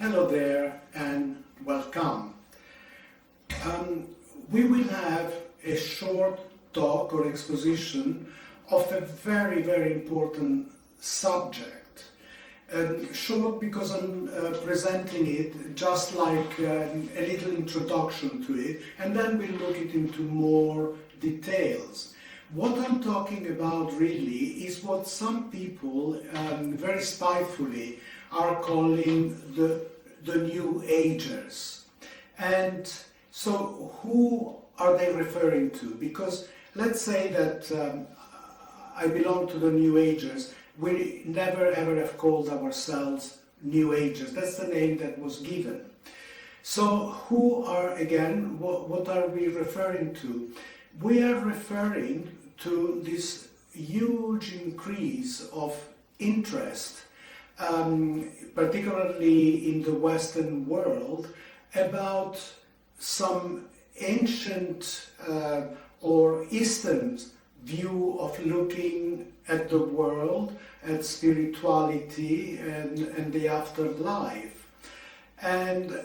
Hello there and welcome. We will have a short talk or exposition of a very, very important subject. Short because I'm presenting it just like a little introduction to it, and then we'll look into more details. What I'm talking about really is what some people very spitefully are calling the New Agers. And so who are they referring to? Because let's say that I belong to the New Agers. We never ever have called ourselves New Agers. That's the name that was given. So who are, again, what are we referring to? We are referring to this huge increase of interest, particularly in the Western world, about some ancient or Eastern view of looking at the world, at spirituality and the afterlife. And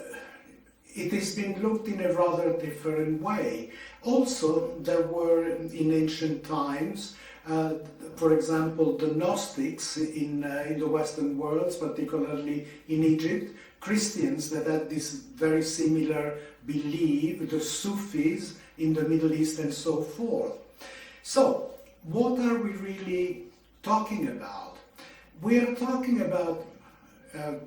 it has been looked in a rather different way. Also, there were in ancient times, for example, the Gnostics in the Western worlds, particularly in Egypt, Christians that had this very similar belief, the Sufis in the Middle East and so forth. So, what are we really talking about? We are talking about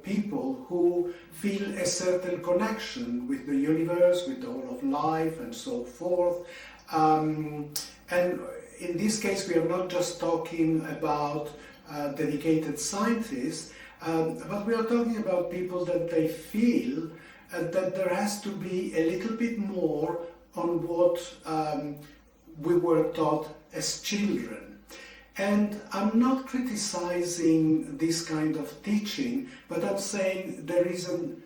people who feel a certain connection with the universe, with the whole of life and so forth. And in this case, we are not just talking about dedicated scientists, but we are talking about people that they feel that there has to be a little bit more on what we were taught as children. And I'm not criticizing this kind of teaching, but I'm saying there isn't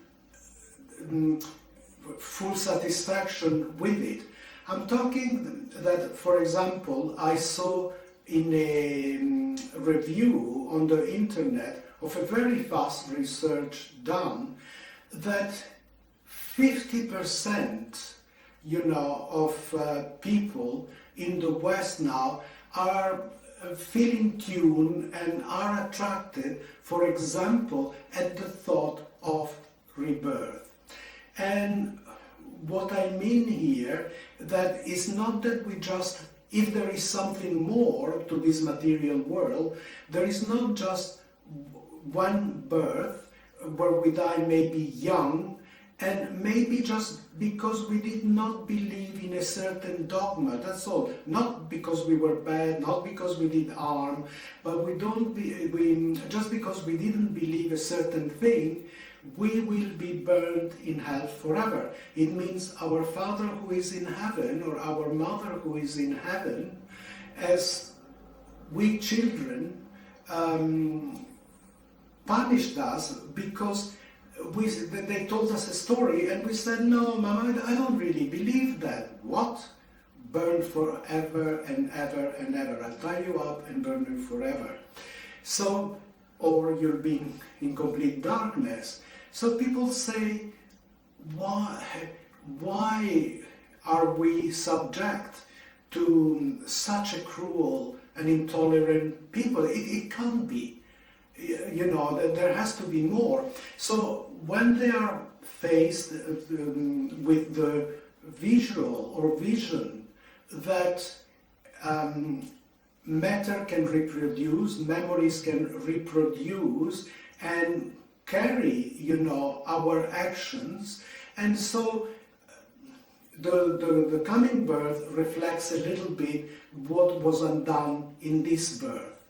full satisfaction with it. I'm talking that, for example, I saw in a review on the internet of a very fast research done that 50% of people in the West now are feeling tuned and are attracted, for example, at the thought of rebirth. And what I mean here, that is not that we just, if there is something more to this material world, there is not just one birth where we die maybe young, and maybe just because we did not believe in a certain dogma, that's all. Not because we were bad, not because we did harm, but just because we didn't believe a certain thing, we will be burned in hell forever. It means our Father who is in heaven, or our Mother who is in heaven, as we children, punished us because they told us a story and we said, no, Mama, I don't really believe that. What? Burn forever and ever and ever. I'll tie you up and burn you forever. So, or you'll be in complete darkness. So people say, why are we subject to such a cruel and intolerant people? It can't be. There has to be more. So when they are faced with the visual or vision that matter can reproduce, memories can reproduce and carry, our actions, and so the coming birth reflects a little bit what was undone in this birth.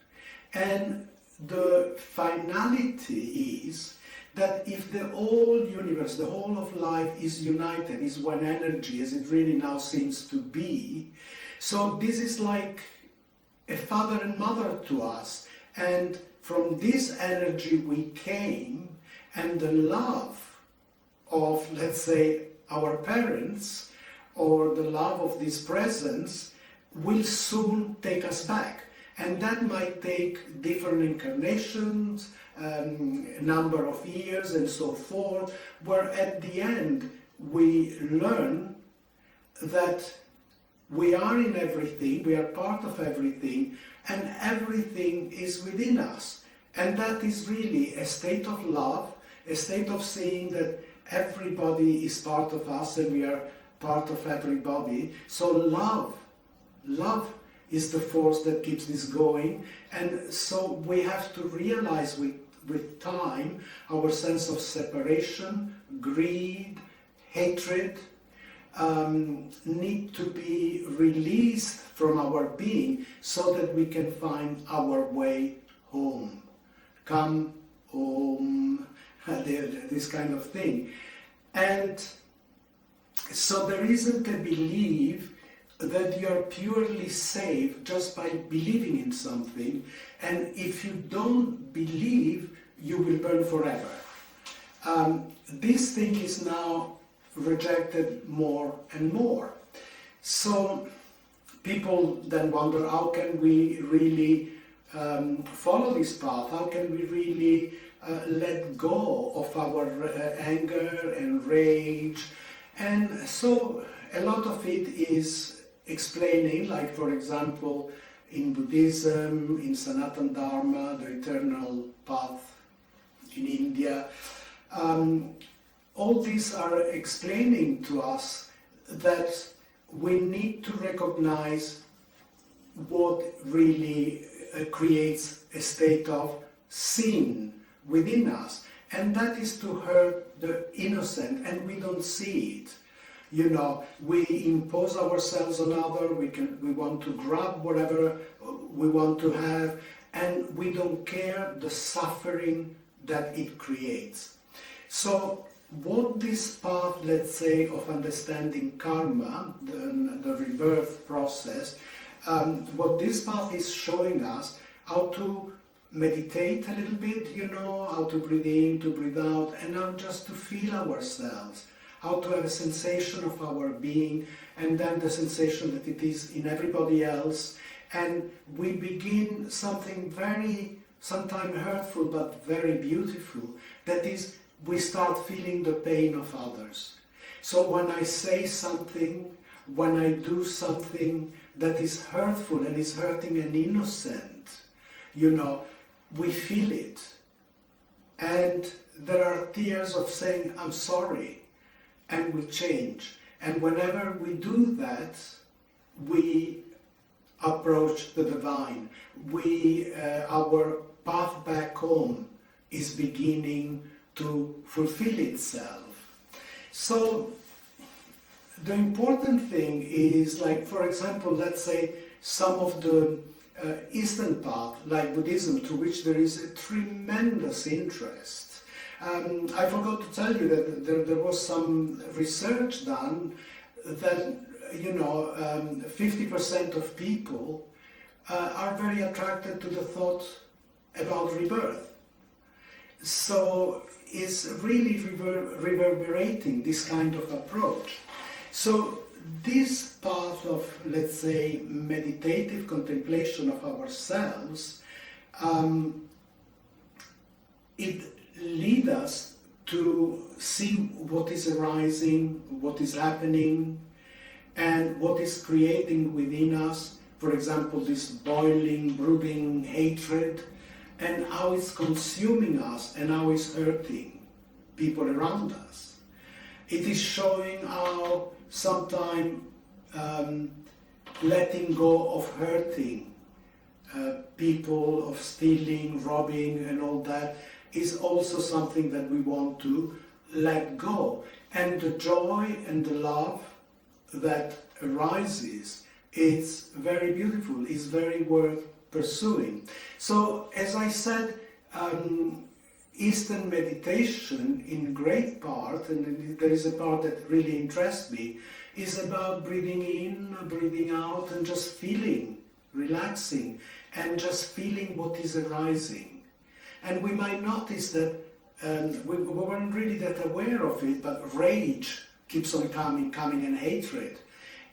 And the finality is that if the whole universe, the whole of life is united, is one energy, as it really now seems to be, so this is like a father and mother to us, and from this energy we came, and the love of, let's say, our parents, or the love of this presence, will soon take us back. And that might take different incarnations, number of years and so forth, where at the end we learn that we are in everything, we are part of everything, and everything is within us. And that is really a state of love, a state of seeing that everybody is part of us and we are part of everybody. So love is the force that keeps this going. And so we have to realize with time our sense of separation, greed, hatred, need to be released from our being so that we can find our way home. Come home, this kind of thing. And so there isn't a belief that you're purely saved just by believing in something, and if you don't believe, you will burn forever. This thing is now rejected more and more. So people then wonder, how can we really follow this path? How can we really let go of our anger and rage? And so a lot of it is explaining, like for example in Buddhism, in Sanatana Dharma, the eternal path in India, all these are explaining to us that we need to recognize what really creates a state of sin within us, and that is to hurt the innocent, and we don't see it. You know, we impose ourselves on others, we want to grab whatever we want to have, and we don't care the suffering that it creates. So what this path, let's say, of understanding karma, the rebirth process, what this path is showing us, how to meditate a little bit, you know, how to breathe in, to breathe out, and how just to feel ourselves, how to have a sensation of our being, and then the sensation that it is in everybody else. And we begin something very, sometimes hurtful, but very beautiful. That is, we start feeling the pain of others. So when I say something, when I do something that is hurtful and is hurting an innocent, you know, we feel it. And there are tears of saying, I'm sorry, and we change. And whenever we do that, we approach the divine. Our path back home is beginning to fulfill itself. So the important thing is, like, for example, let's say some of the Eastern path, like Buddhism, to which there is a tremendous interest. I forgot to tell you that there was some research done that, you know, 50% of people are very attracted to the thought about rebirth. So it's really reverberating this kind of approach. So this path of, let's say, meditative contemplation of ourselves, it leads us to see what is arising, what is happening, and what is creating within us, for example, this boiling, brooding hatred, and how it's consuming us and how it's hurting people around us. It is showing how sometimes letting go of hurting people, of stealing, robbing, and all that is also something that we want to let go. And the joy and the love that arises, it's very beautiful, it's very worth pursuing. So, as I said, Eastern meditation in great part, and there is a part that really interests me, is about breathing in, breathing out, and just feeling, relaxing, and just feeling what is arising. And we might notice that we weren't really that aware of it, but rage keeps on coming, and hatred.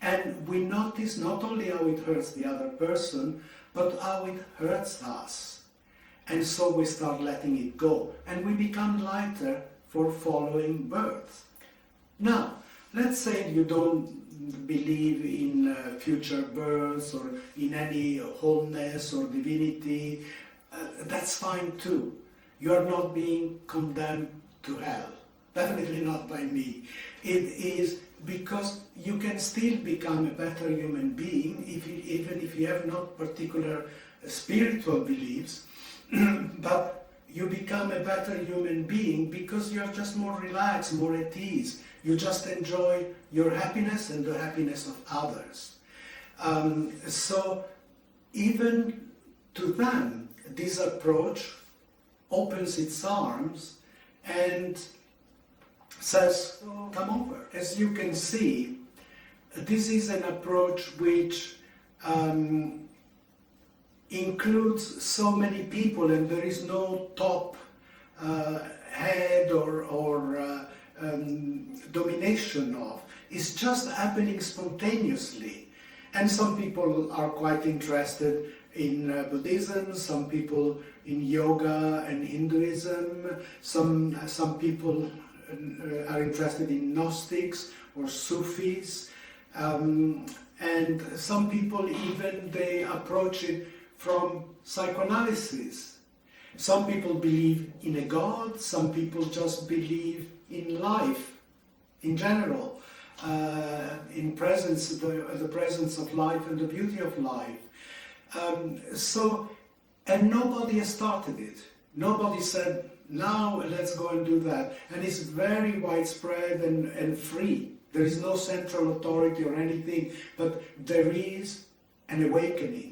And we notice not only how it hurts the other person, but how it hurts us. And so we start letting it go, and we become lighter for following birth. Now, let's say you don't believe in future births or in any wholeness or divinity. That's fine too. You are not being condemned to hell. Definitely not by me. It is because you can still become a better human being even if you have not particular spiritual beliefs, but you become a better human being because you are just more relaxed, more at ease. You just enjoy your happiness and the happiness of others. So even to them, this approach opens its arms and says, come over. As you can see, this is an approach which includes so many people, and there is no top head or domination of. It's just happening spontaneously. And some people are quite interested in Buddhism, some people in yoga and Hinduism, some people are interested in Gnostics or Sufis, and some people even they approach it from psychoanalysis. Some people believe in a God, some people just believe in life in general, in presence, the presence of life and the beauty of life. And nobody has started it. Nobody said, now let's go and do that. And it's very widespread and free. There is no central authority or anything, but there is an awakening.